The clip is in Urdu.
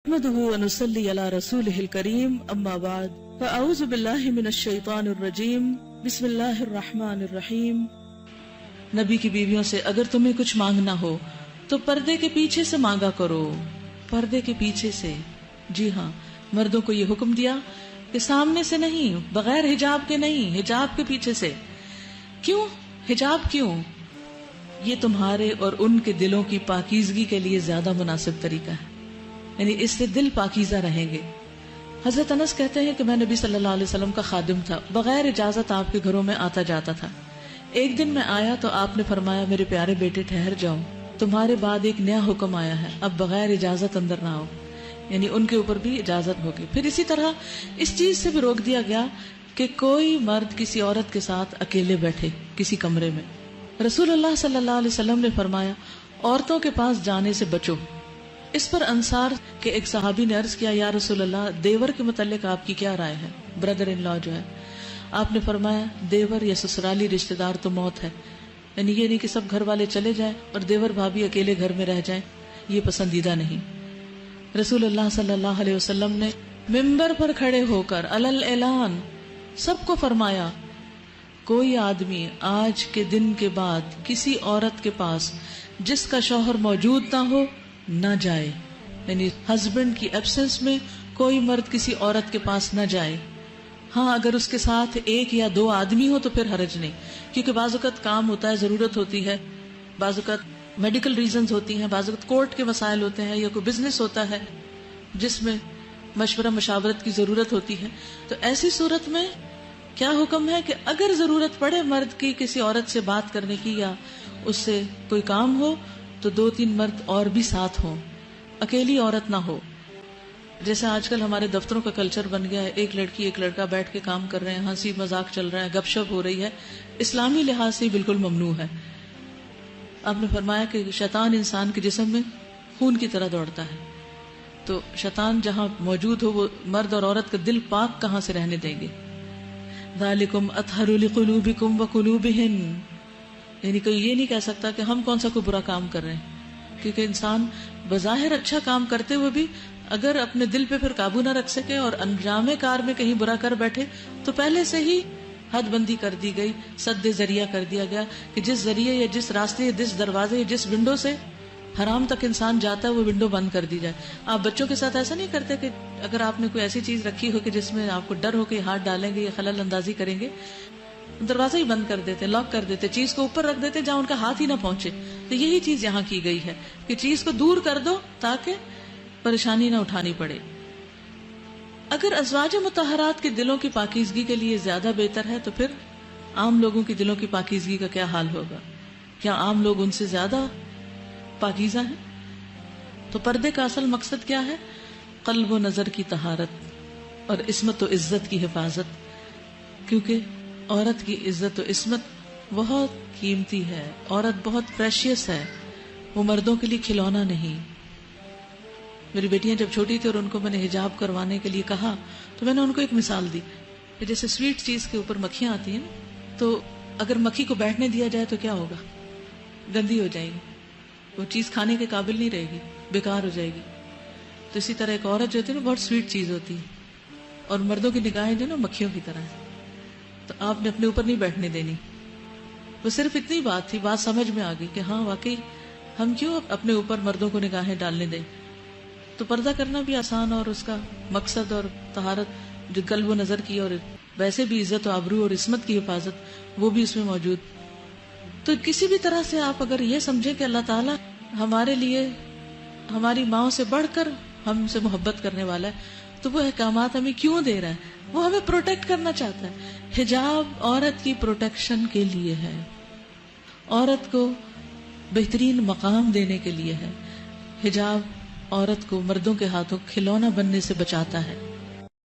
نحمده ونصلي على رسوله الكريم اما بعد فاعوذ بالله من الشیطان الرجیم بسم اللہ الرحمن الرحیم۔ نبی کی بیویوں سے اگر تمہیں کچھ مانگنا ہو تو پردے کے پیچھے سے مانگا کرو، پردے کے پیچھے سے۔ جی ہاں، مردوں کو یہ حکم دیا کہ سامنے سے نہیں، بغیر حجاب کے نہیں، حجاب کے پیچھے سے۔ کیوں حجاب؟ کیوں؟ یہ تمہارے اور ان کے دلوں کی پاکیزگی کے لیے زیادہ مناسب طریقہ ہے، یعنی اس سے دل پاکیزہ رہیں گے۔ حضرت انس کہتے ہیں کہ میں نبی صلی اللہ علیہ وسلم کا خادم تھا، بغیر اجازت آپ کے گھروں میں آتا جاتا تھا۔ ایک دن میں آیا تو آپ نے فرمایا میرے پیارے بیٹے ٹھہر جاؤ، تمہارے بعد ایک نیا حکم آیا ہے، اب بغیر اجازت اندر نہ آؤ، یعنی ان کے اوپر بھی اجازت ہوگی۔ پھر اسی طرح اس چیز سے بھی روک دیا گیا کہ کوئی مرد کسی عورت کے ساتھ اکیلے بیٹھے کسی کمرے میں۔ رسول اللہ صلی اللہ علیہ وسلم نے فرمایا عورتوں کے پاس جانے سے بچو۔ اس پر انصار کے ایک صحابی نے عرض کیا یا رسول اللہ، دیور کے متعلق آپ کی کیا رائے ہے؟ بردر ان لا جو ہے۔ آپ نے فرمایا دیور یا سسرالی رشتہ دار تو موت ہے، یعنی یہ نہیں کہ سب گھر والے چلے جائیں اور دیور بھابھی اکیلے گھر میں رہ جائیں، یہ پسندیدہ نہیں۔ رسول اللہ صلی اللہ علیہ وسلم نے ممبر پر کھڑے ہو کر علل اعلان سب کو فرمایا کوئی آدمی آج کے دن کے بعد کسی عورت کے پاس جس کا شوہر موجود نہ ہو نہ جائے، یعنی ہسبینڈ کی ایبسنس میں کوئی مرد کسی عورت کے پاس نہ جائے۔ ہاں اگر اس کے ساتھ ایک یا دو آدمی ہو تو پھر حرج نہیں، کیونکہ بعض اوقات کام ہوتا ہے، ضرورت ہوتی ہے، بعض اوقات میڈیکل ریزنز ہوتی ہیں، بعض اوقات کورٹ کے مسائل ہوتے ہیں، یا کوئی بزنس ہوتا ہے جس میں مشورہ مشاورت کی ضرورت ہوتی ہے۔ تو ایسی صورت میں کیا حکم ہے کہ اگر ضرورت پڑے مرد کی کسی عورت سے بات کرنے کی یا اس سے کوئی کام ہو تو دو تین مرد اور بھی ساتھ ہوں، اکیلی عورت نہ ہو۔ جیسے آج کل ہمارے دفتروں کا کلچر بن گیا ہے، ایک لڑکی ایک لڑکا بیٹھ کے کام کر رہے ہیں، ہنسی مذاق چل رہا ہے، گپ شپ ہو رہی ہے، اسلامی لحاظ سے بالکل ممنوع ہے۔ آپ نے فرمایا کہ شیطان انسان کے جسم میں خون کی طرح دوڑتا ہے، تو شیطان جہاں موجود ہو وہ مرد اور عورت کا دل پاک کہاں سے رہنے دیں گے؟ ذالکم اطہر لقلوبکم وقلوبہن، یعنی کوئی یہ نہیں کہہ سکتا کہ ہم کون سا کوئی برا کام کر رہے ہیں، کیونکہ انسان بظاہر اچھا کام کرتے ہوئے بھی اگر اپنے دل پہ پھر قابو نہ رکھ سکے اور انجام کار میں کہیں برا کر بیٹھے تو پہلے سے ہی حد بندی کر دی گئی، سد ذریعہ کر دیا گیا کہ جس ذریعے یا جس راستے یا جس دروازے یا جس ونڈو سے حرام تک انسان جاتا ہے وہ ونڈو بند کر دی جائے۔ آپ بچوں کے ساتھ ایسا نہیں کرتے کہ اگر آپ نے کوئی ایسی چیز رکھی ہو کہ جس میں آپ کو ڈر ہو کہ ہاتھ ڈالیں گے یا خلل اندازی کریں گے، دروازہ ہی بند کر دیتے، لاک کر دیتے، چیز کو اوپر رکھ دیتے جہاں ان کا ہاتھ ہی نہ پہنچے۔ تو یہی چیز یہاں کی گئی ہے کہ چیز کو دور کر دو تاکہ پریشانی نہ اٹھانی پڑے۔ اگر ازواج مطہرات کے دلوں کی پاکیزگی کے لیے زیادہ بہتر ہے تو پھر عام لوگوں کی دلوں کی پاکیزگی کا کیا حال ہوگا؟ کیا عام لوگ ان سے زیادہ پاکیزہ ہیں؟ تو پردے کا اصل مقصد کیا ہے؟ قلب و نظر کی طہارت اور عصمت و عزت کی حفاظت، کیونکہ عورت کی عزت و عصمت بہت قیمتی ہے، عورت بہت پریشیس ہے، وہ مردوں کے لیے کھلونا نہیں۔ میری بیٹیاں جب چھوٹی تھی اور ان کو میں نے حجاب کروانے کے لیے کہا تو میں نے ان کو ایک مثال دی کہ جیسے سویٹ چیز کے اوپر مکھیاں آتی ہیں تو اگر مکھی کو بیٹھنے دیا جائے تو کیا ہوگا؟ گندی ہو جائے گی، وہ چیز کھانے کے قابل نہیں رہے گی، بیکار ہو جائے گی۔ تو اسی طرح ایک عورت جو ہوتی ہے نا بہت سویٹ چیز ہوتی ہے، اور مردوں کی نگاہیں جو نا مکھیوں کی طرح ہے، تو آپ نے اپنے اوپر نہیں بیٹھنے دینی۔ وہ صرف اتنی بات تھی، بات سمجھ میں آ گئی کہ ہاں واقعی ہم کیوں اپنے اوپر مردوں کو نگاہیں ڈالنے دیں۔ تو پردہ کرنا بھی آسان اور اس کا مقصد اور طہارت جو قلب و نظر کی اور ویسے بھی عزت و آبرو اور عصمت کی حفاظت وہ بھی اس میں موجود۔ تو کسی بھی طرح سے آپ اگر یہ سمجھیں کہ اللہ تعالیٰ ہمارے لیے ہماری ماؤں سے بڑھ کر ہم سے محبت کرنے والا ہے تو وہ احکامات ہمیں کیوں دے رہا ہے؟ وہ ہمیں پروٹیکٹ کرنا چاہتا ہے۔ حجاب عورت کی پروٹیکشن کے لیے ہے، عورت کو بہترین مقام دینے کے لیے ہے۔ حجاب عورت کو مردوں کے ہاتھوں کھلونا بننے سے بچاتا ہے۔